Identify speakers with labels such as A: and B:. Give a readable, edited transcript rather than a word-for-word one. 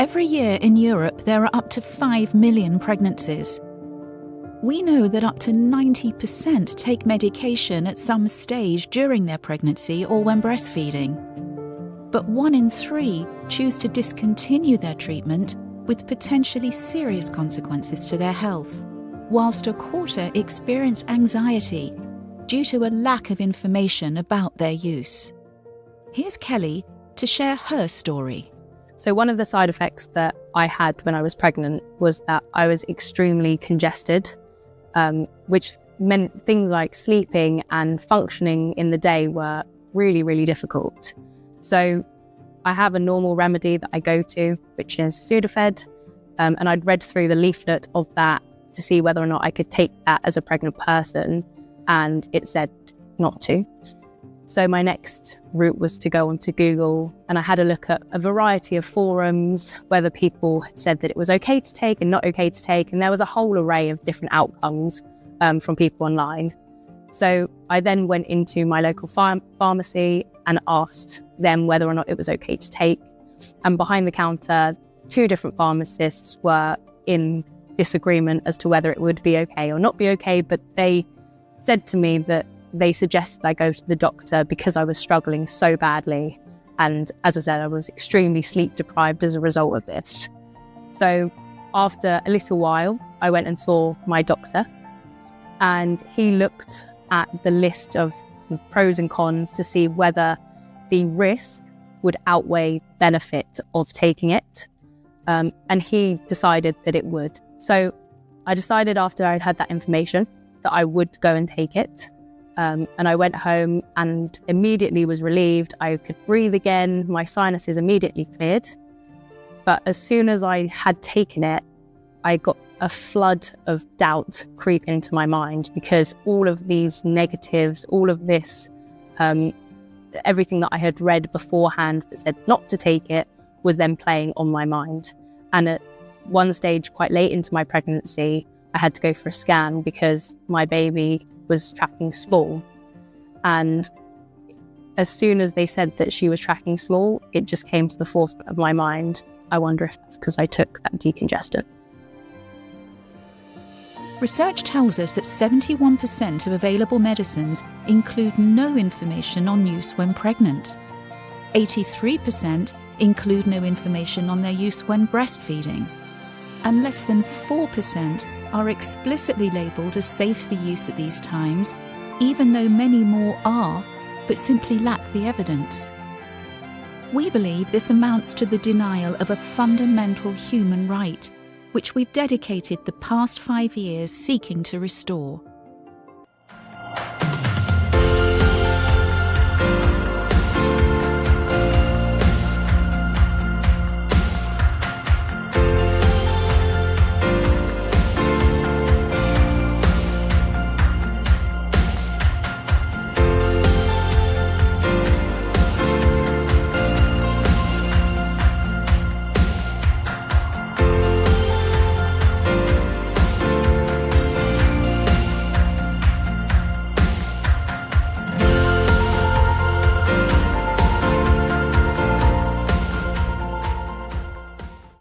A: Every year in Europe, there are up to 5 million pregnancies. We know that up to 90% take medication at some stage during their pregnancy or when breastfeeding. But 1 in 3 choose to discontinue their treatment with potentially serious consequences to their health, whilst a quarter experience anxiety due to a lack of information about their use. Here's Kelly to share her story.
B: So one of the side effects that I had when I was pregnant was that I was extremely congested, which meant things like sleeping and functioning in the day were really, really difficult. So I have a normal remedy that I go to, which is Sudafed, and I'd read through the leaflet of that to see whether or not I could take that as a pregnant person, and it said not to. So my next route was to go onto Google, and I had a look at a variety of forums, whether people had said that it was okay to take and not okay to take, and there was a whole array of different outcomes from people online. So I then went into my local pharmacy and asked them whether or not it was okay to take. And behind the counter, 2 different pharmacists were in disagreement as to whether it would be okay or not be okay, but they said to me that they suggested I go to the doctor because I was struggling so badly. And as I said, I was extremely sleep deprived as a result of this. So after a little while, I went and saw my doctor, and he looked at the list of pros and cons to see whether the risk would outweigh benefit of taking it. And he decided that it would. So I decided after I'd had that information that I would go and take it. And I went home and immediately was relieved. I could breathe again. My sinuses immediately cleared. But as soon as I had taken it, I got a flood of doubt creep into my mind, because all of these negatives, all of this, everything that I had read beforehand that said not to take it was then playing on my mind. And at one stage, quite late into my pregnancy, I had to go for a scan because my baby was tracking small. And as soon as they said that she was tracking small, it just came to the forefront of my mind. I wonder if that's because I took that decongestant.
A: Research tells us that 71% of available medicines include no information on use when pregnant. 83% include no information on their use when breastfeeding. And less than 4% are explicitly labelled as safe for use at these times, even though many more are, but simply lack the evidence. We believe this amounts to the denial of a fundamental human right, which we've dedicated the past 5 years seeking to restore.